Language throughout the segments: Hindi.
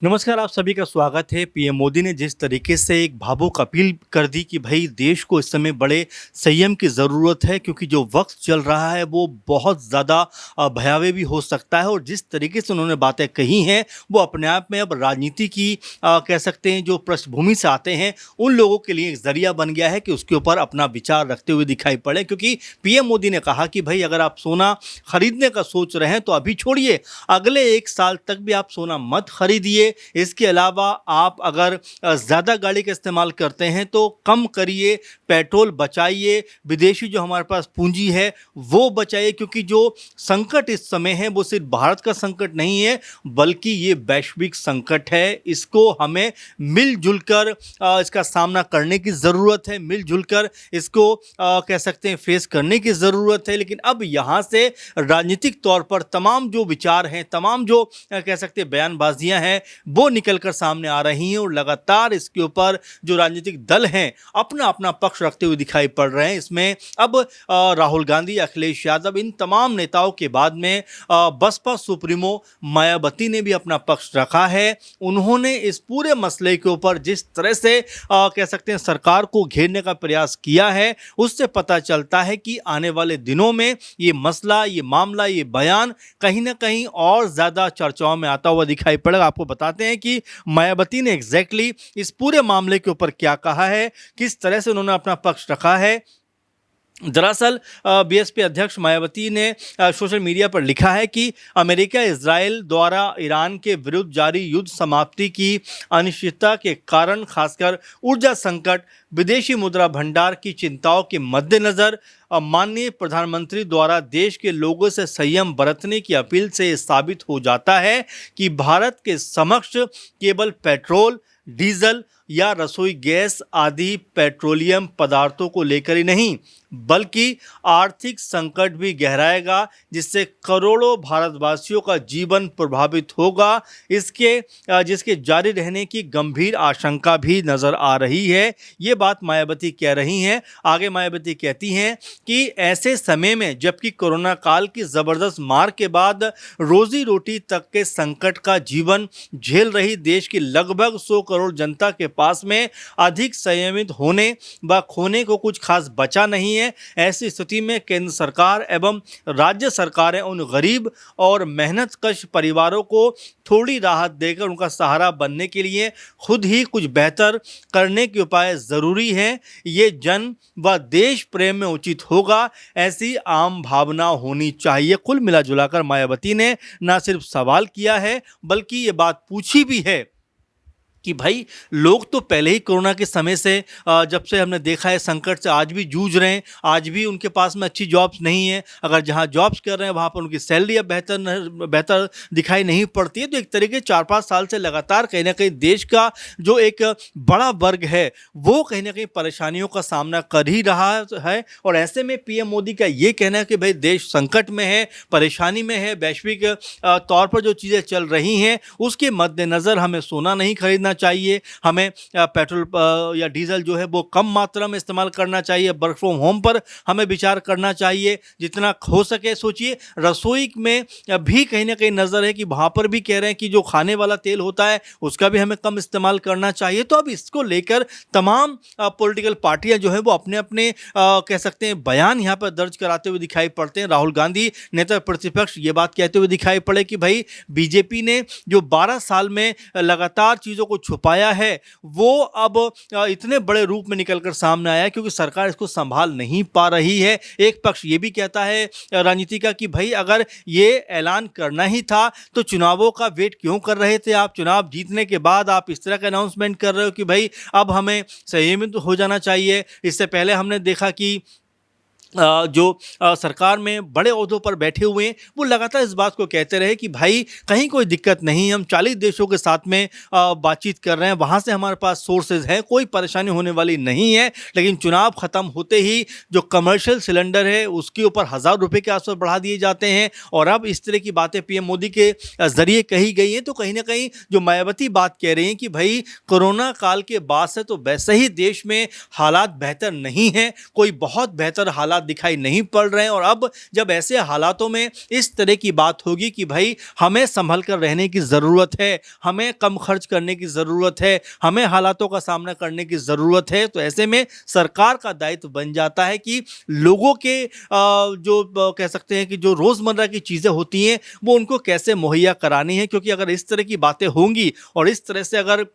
नमस्कार, आप सभी का स्वागत है। पीएम मोदी ने जिस तरीके से एक भावुक अपील कर दी कि भाई देश को इस समय बड़े संयम की ज़रूरत है, क्योंकि जो वक्त चल रहा है वो बहुत ज़्यादा भयावह भी हो सकता है। और जिस तरीके से उन्होंने बातें कही हैं वो अपने आप में अब राजनीति की कह सकते हैं जो पृष्ठभूमि से आते हैं उन लोगों के लिए एक ज़रिया बन गया है कि उसके ऊपर अपना विचार रखते हुए दिखाई पड़े। क्योंकि पीएम मोदी ने कहा कि भाई अगर आप सोना खरीदने का सोच रहे हैं तो अभी छोड़िए, अगले 1 साल तक भी आप सोना मत खरीदिए। इसके अलावा आप अगर ज़्यादा गाड़ी का इस्तेमाल करते हैं तो कम करिए, पेट्रोल बचाइए, विदेशी जो हमारे पास पूंजी है वो बचाइए। क्योंकि जो संकट इस समय है वो सिर्फ भारत का संकट नहीं है, बल्कि ये वैश्विक संकट है। इसको हमें मिलजुल कर इसका सामना करने की ज़रूरत है, मिलजुल कर इसको कह सकते हैं फेस करने की ज़रूरत है। लेकिन अब यहाँ से राजनीतिक तौर पर तमाम जो विचार हैं, तमाम जो कह सकते हैं बयानबाजियाँ हैं वो निकल कर सामने आ रही हैं। और लगातार इसके ऊपर जो राजनीतिक दल हैं अपना अपना पक्ष रखते हुए दिखाई पड़ रहे हैं। इसमें अब राहुल गांधी, अखिलेश यादव, इन तमाम नेताओं के बाद में बसपा सुप्रीमो मायावती ने भी अपना पक्ष रखा है। उन्होंने इस पूरे मसले के ऊपर जिस तरह से कह सकते हैं सरकार को घेरने का प्रयास किया है, उससे पता चलता है कि आने वाले दिनों में ये मसला, ये मामला, ये बयान कहीं ना कहीं और ज़्यादा चर्चाओं में आता हुआ दिखाई पड़ेगा। आपको बताते हैं कि मायावती ने एग्जैक्टली इस पूरे मामले के ऊपर क्या कहा है, किस तरह से उन्होंने अपना पक्ष रखा है। दरअसल बीएसपी अध्यक्ष मायावती ने सोशल मीडिया पर लिखा है कि अमेरिका इजराइल द्वारा ईरान के विरुद्ध जारी युद्ध समाप्ति की अनिश्चितता के कारण, खासकर ऊर्जा संकट, विदेशी मुद्रा भंडार की चिंताओं के मद्देनज़र माननीय प्रधानमंत्री द्वारा देश के लोगों से संयम बरतने की अपील से ये साबित हो जाता है कि भारत के समक्ष केवल पेट्रोल, डीजल या रसोई गैस आदि पेट्रोलियम पदार्थों को लेकर ही नहीं, बल्कि आर्थिक संकट भी गहराएगा, जिससे करोड़ों भारतवासियों का जीवन प्रभावित होगा। जिसके जारी रहने की गंभीर आशंका भी नज़र आ रही है। ये बात मायावती कह रही हैं। आगे मायावती कहती हैं कि ऐसे समय में जबकि कोरोना काल की ज़बरदस्त मार के बाद रोजी रोटी तक के संकट का जीवन झेल रही देश की लगभग 100 करोड़ जनता के पास में अधिक संयमित होने व खोने को कुछ खास बचा नहीं है। ऐसी स्थिति में केंद्र सरकार एवं राज्य सरकारें उन गरीब और मेहनतकश परिवारों को थोड़ी राहत देकर उनका सहारा बनने के लिए खुद ही कुछ बेहतर करने के उपाय ज़रूरी हैं। ये जन व देश प्रेम में उचित होगा, ऐसी आम भावना होनी चाहिए। कुल मिला जुलाकर मायावती ने न सिर्फ सवाल किया है बल्कि ये बात पूछी भी है कि भाई लोग तो पहले ही कोरोना के समय से जब से हमने देखा है संकट से आज भी जूझ रहे हैं। आज भी उनके पास में अच्छी जॉब्स नहीं है। अगर जहां जॉब्स कर रहे हैं वहां पर उनकी सैलरी अब बेहतर दिखाई नहीं पड़ती है। तो एक तरीके 4-5 साल से लगातार कहीं ना कहीं देश का जो एक बड़ा वर्ग है वो कहीं ना कहीं परेशानियों का सामना कर ही रहा है। और ऐसे में पीएम मोदी का ये कहना है कि भाई देश संकट में है, परेशानी में है, वैश्विक तौर पर जो चीज़ें चल रही हैं उसके मद्देनज़र हमें सोना नहीं खरीदना चाहिए, हमें पेट्रोल या डीजल जो है वो कम मात्रा में इस्तेमाल करना चाहिए, वर्क फ्रॉम होम पर हमें विचार करना चाहिए जितना हो सके। सोचिए रसोई में भी कहीं ना कहीं नज़र है कि वहाँ पर भी कह रहे हैं कि जो खाने वाला तेल होता है उसका भी हमें कम इस्तेमाल करना चाहिए। तो अब इसको लेकर तमाम पॉलिटिकल पार्टियां जो है वो अपने अपने कह सकते हैं बयान यहाँ पर दर्ज कराते हुए दिखाई पड़ते हैं। राहुल गांधी नेता प्रतिपक्ष ये बात कहते हुए दिखाई पड़े कि भाई बीजेपी ने जो 12 साल में लगातार चीज़ों को छुपाया है वो अब इतने बड़े रूप में निकलकर सामने आया है क्योंकि सरकार इसको संभाल नहीं पा रही है। एक पक्ष ये भी कहता है राजनीति का कि भाई अगर ये ऐलान करना ही था तो चुनावों का वेट क्यों कर रहे थे आप? चुनाव जीतने के बाद आप इस तरह का अनाउंसमेंट कर रहे हो कि भाई अब हमें संयमित हो जाना चाहिए। इससे पहले हमने देखा कि जो सरकार में बड़े ओहदों पर बैठे हुए हैं वो लगातार इस बात को कहते रहे कि भाई कहीं कोई दिक्कत नहीं, हम 40 देशों के साथ में बातचीत कर रहे हैं, वहाँ से हमारे पास सोर्सेज हैं, कोई परेशानी होने वाली नहीं है। लेकिन चुनाव ख़त्म होते ही जो कमर्शियल सिलेंडर है उसके ऊपर 1000 रुपये के आसपास बढ़ा दिए जाते हैं। और अब इस तरह की बातें पीएम मोदी के ज़रिए कही गई हैं। तो कहीं ना कहीं जो मायावती बात कह रही हैं कि भाई कोरोना काल के बाद से तो वैसे ही देश में हालात बेहतर नहीं हैं, कोई बहुत बेहतर हालात हालात दिखाई नहीं पड़ रहे हैं। और अब जब ऐसे हालातों में इस तरह की बात होगी कि भाई हमें संभल कर रहने की ज़रूरत है, हमें कम खर्च करने की ज़रूरत है, हमें हालातों का सामना करने की ज़रूरत है, तो ऐसे में सरकार का दायित्व बन जाता है कि लोगों के जो कह सकते हैं कि जो रोज़मर्रा की चीज़ें होती हैं वो उनको कैसे मुहैया करानी है। क्योंकि अगर इस तरह की बातें होंगी और इस तरह से अगर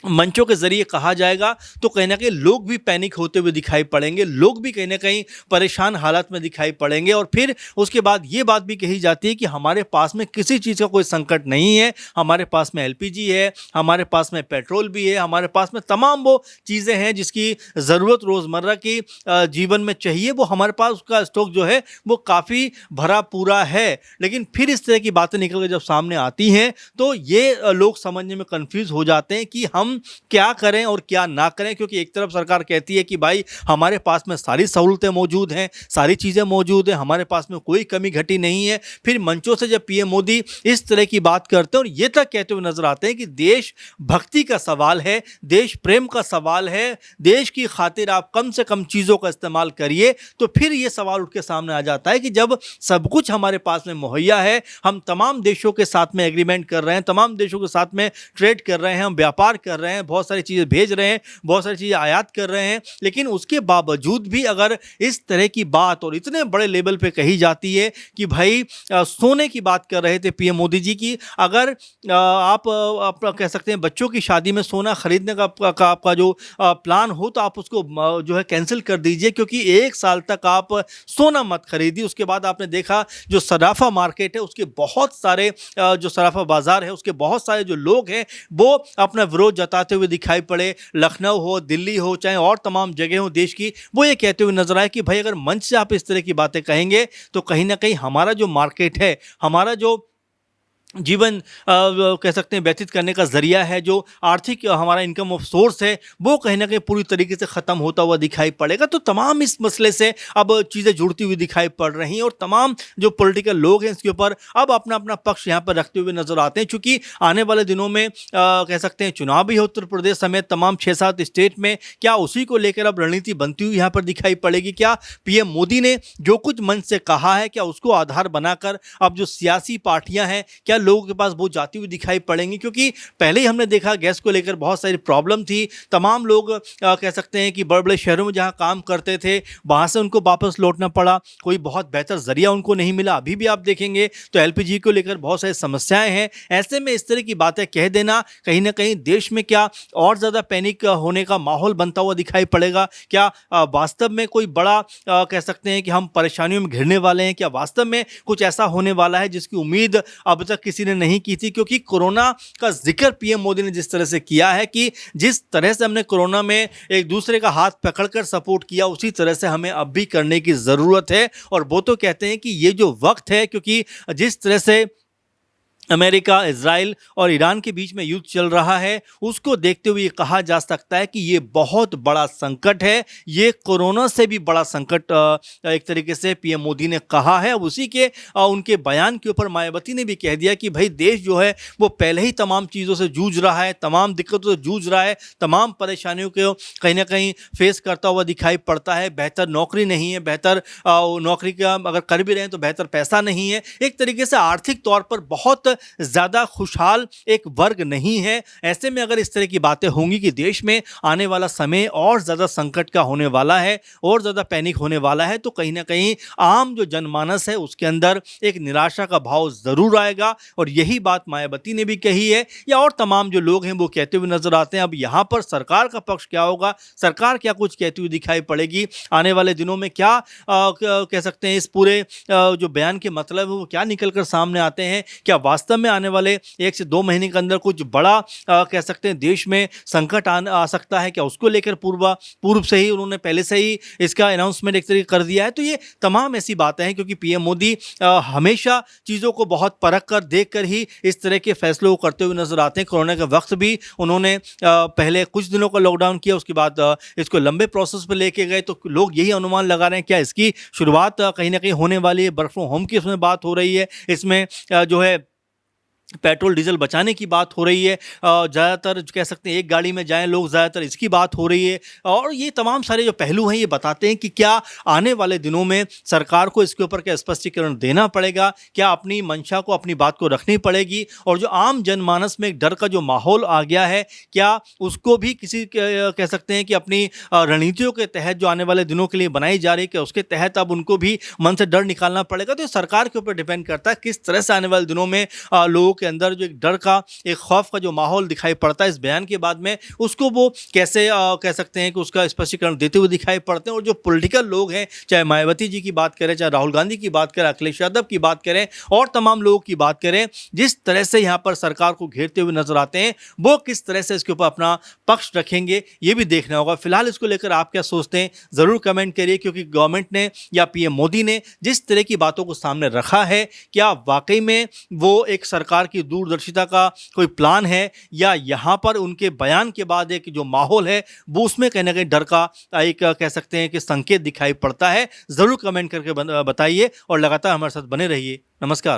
मंचों के ज़रिए कहा जाएगा तो कहीं न कहीं लोग भी पैनिक होते हुए दिखाई पड़ेंगे, लोग भी कहीं न कहीं परेशान हालत में दिखाई पड़ेंगे। और फिर उसके बाद ये बात भी कही जाती है कि हमारे पास में किसी चीज़ का कोई संकट नहीं है, हमारे पास में एलपीजी है, हमारे पास में पेट्रोल भी है, हमारे पास में तमाम वो चीज़ें हैं जिसकी ज़रूरत रोज़मर्रा की जीवन में चाहिए, वो हमारे पास उसका स्टॉक जो है वो काफ़ी भरा पूरा है। लेकिन फिर इस तरह की बातें निकल कर जब सामने आती हैं तो ये लोग समझने में कन्फ्यूज़ हो जाते हैं कि हम क्या करें और क्या ना करें। क्योंकि एक तरफ सरकार कहती है कि भाई हमारे पास में सारी सहूलतें मौजूद हैं, सारी चीज़ें मौजूद हैं, हमारे पास में कोई कमी घटी नहीं है। फिर मंचों से जब पीएम मोदी इस तरह की बात करते हैं और ये तक कहते हुए नजर आते हैं कि देश भक्ति का सवाल है, देश प्रेम का सवाल है, देश की खातिर आप कम से कम चीज़ों का इस्तेमाल करिए, तो फिर ये सवाल उठ के सामने आ जाता है कि जब सब कुछ हमारे पास में मुहैया है, हम तमाम देशों के साथ में एग्रीमेंट कर रहे हैं, तमाम देशों के साथ में ट्रेड कर रहे हैं, हम व्यापार कर रहे हैं, बहुत सारी चीज़ें भेज रहे हैं, बहुत सारी चीज़ें आयात कर रहे हैं, लेकिन उसके बावजूद भी अगर इस तरह की बात और इतने बड़े लेवल पे कही जाती है कि भाई सोने की बात कर रहे थे पीएम मोदी जी की, अगर आप कह सकते हैं बच्चों की शादी में सोना खरीदने का आपका जो प्लान हो तो आप उसको जो है कैंसिल कर दीजिए, क्योंकि एक साल तक आप सोना मत खरीदिए। उसके बाद आपने देखा जो सराफा मार्केट है उसके बहुत सारे जो सराफा बाजार है उसके बहुत सारे जो लोग हैं वो अपना विरोध जताते हुए दिखाई पड़े। लखनऊ हो, दिल्ली हो, चाहे और तमाम जगह हो देश की, वो ये कहते हुए नजर आए कि भाई अगर मंच से आप इस तरह की बातें कहेंगे तो कहीं ना कहीं हमारा जो मार्केट है, हमारा जो जीवन कह सकते हैं व्यतीत करने का ज़रिया है, जो आर्थिक हमारा इनकम ऑफ सोर्स है, वो कहीं ना कहीं पूरी तरीके से ख़त्म होता हुआ दिखाई पड़ेगा। तो तमाम इस मसले से अब चीज़ें जुड़ती हुई दिखाई पड़ रही हैं और तमाम जो पॉलिटिकल लोग हैं इसके ऊपर अब अपना अपना पक्ष यहाँ पर रखते हुए नज़र आते हैं। चूँकि आने वाले दिनों में कह सकते हैं चुनाव भी है उत्तर प्रदेश समेत तमाम 6-7 स्टेट में, क्या उसी को लेकर अब रणनीति बनती हुई यहाँ पर दिखाई पड़ेगी? क्या पीएम मोदी ने जो कुछ मंच से कहा है क्या उसको आधार बनाकर अब जो सियासी पार्टियां हैं क्या लोगों के पास वो जाती हुई दिखाई पड़ेंगी? क्योंकि पहले ही हमने देखा गैस को लेकर बहुत सारी प्रॉब्लम थी, तमाम लोग कह सकते हैं कि बड़े बड़े शहरों में जहां काम करते थे वहां से उनको वापस लौटना पड़ा, कोई बहुत बेहतर जरिया उनको नहीं मिला। अभी भी आप देखेंगे तो एलपीजी को लेकर बहुत सारी समस्याएं हैं। ऐसे में इस तरह की बातें कह देना कहीं ना कहीं देश में क्या और ज़्यादा पैनिक होने का माहौल बनता हुआ दिखाई पड़ेगा? क्या वास्तव में कोई बड़ा कह सकते हैं कि हम परेशानियों में घिरने वाले हैं? क्या वास्तव में कुछ ऐसा होने वाला है जिसकी उम्मीद अब तक किसी ने नहीं की थी? क्योंकि कोरोना का जिक्र पीएम मोदी ने जिस तरह से किया है कि जिस तरह से हमने कोरोना में एक दूसरे का हाथ पकड़कर सपोर्ट किया उसी तरह से हमें अब भी करने की ज़रूरत है। और वो तो कहते हैं कि ये जो वक्त है, क्योंकि जिस तरह से अमेरिका, इजराइल और ईरान के बीच में युद्ध चल रहा है उसको देखते हुए कहा जा सकता है कि ये बहुत बड़ा संकट है, ये कोरोना से भी बड़ा संकट एक तरीके से पीएम मोदी ने कहा है। अब उसी के उनके बयान के ऊपर मायावती ने भी कह दिया कि भाई देश जो है वो पहले ही तमाम चीज़ों से जूझ रहा है, तमाम दिक्कतों से जूझ रहा है, तमाम परेशानियों को कहीं ना कहीं फेस करता हुआ दिखाई पड़ता है। बेहतर नौकरी नहीं है, बेहतर नौकरी का अगर कर भी रहे हैं तो बेहतर पैसा नहीं है, एक तरीके से आर्थिक तौर पर बहुत ज़्यादा खुशहाल एक वर्ग नहीं है। ऐसे में अगर इस तरह की बातें होंगी कि देश में आने वाला समय और ज़्यादा संकट का होने वाला है और ज़्यादा पैनिक होने वाला है, तो कहीं ना कहीं आम जो जनमानस है उसके अंदर एक निराशा का भाव ज़रूर आएगा। और यही बात मायावती ने भी कही है या और तमाम जो लोग हैं वो कहते हुए नजर आते हैं। अब यहाँ पर सरकार का पक्ष क्या होगा, सरकार क्या कुछ कहती हुई दिखाई पड़ेगी आने वाले दिनों में, क्या कह सकते हैं इस पूरे जो बयान के मतलब है वो क्या निकल कर सामने आते हैं? क्या वास्तव में आने वाले 1 से 2 महीने के अंदर कुछ बड़ा कह सकते हैं देश में संकट आ सकता है? क्या उसको लेकर पूर्व से ही उन्होंने पहले से ही इसका अनाउंसमेंट एक तरीके कर दिया है? तो ये तमाम ऐसी बातें हैं क्योंकि पीएम मोदी हमेशा चीज़ों को बहुत परख कर देख कर ही इस तरह के फैसलों को करते हुए नजर आते हैं। कोरोना के वक्त भी उन्होंने पहले कुछ दिनों का लॉकडाउन किया, उसके बाद इसको लंबे प्रोसेस पर लेके गए, तो लोग यही अनुमान लगा रहे हैं क्या इसकी शुरुआत कहीं ना कहीं होने वाली है। वर्क फ्रॉम होम की इसमें बात हो रही है, इसमें जो है पेट्रोल डीजल बचाने की बात हो रही है, ज़्यादातर कह सकते हैं एक गाड़ी में जाएं लोग, ज़्यादातर इसकी बात हो रही है। और ये तमाम सारे जो पहलू हैं ये बताते हैं कि क्या आने वाले दिनों में सरकार को इसके ऊपर क्या स्पष्टीकरण देना पड़ेगा, क्या अपनी मंशा को, अपनी बात को रखनी पड़ेगी, और जो आम जनमानस में एक डर का जो माहौल आ गया है, क्या उसको भी किसी कह सकते हैं कि अपनी रणनीतियों के तहत जो आने वाले दिनों के लिए बनाई जा रही है, क्या उसके तहत अब उनको भी मन से डर निकालना पड़ेगा। तो ये सरकार के ऊपर डिपेंड करता है किस तरह से आने वाले दिनों में लोगों के अंदर जो एक डर का, एक खौफ का जो माहौल दिखाई पड़ता है इस बयान के बाद में, उसको वो कैसे कह सकते हैं कि उसका स्पष्टीकरण देते हुए दिखाई पड़ते हैं। और जो पॉलिटिकल लोग हैं, चाहे मायावती जी की बात करें, चाहे राहुल गांधी की बात करें, अखिलेश यादव की बात करें, और तमाम लोगों की बात करें, जिस तरह से यहाँ पर सरकार को घेरते हुए नजर आते हैं, वो किस तरह से इसके ऊपर अपना पक्ष रखेंगे ये भी देखना होगा। फिलहाल इसको लेकर आप क्या सोचते हैं जरूर कमेंट करिए, क्योंकि गवर्नमेंट ने या पीएम मोदी ने जिस तरह की बातों को सामने रखा है, क्या वाकई में वो एक सरकार की दूरदर्शिता का कोई प्लान है, या यहाँ पर उनके बयान के बाद एक जो माहौल है वो उसमें कहीं ना कहीं डर का एक कह सकते हैं कि संकेत दिखाई पड़ता है। ज़रूर कमेंट करके बताइए और लगातार हमारे साथ बने रहिए। नमस्कार।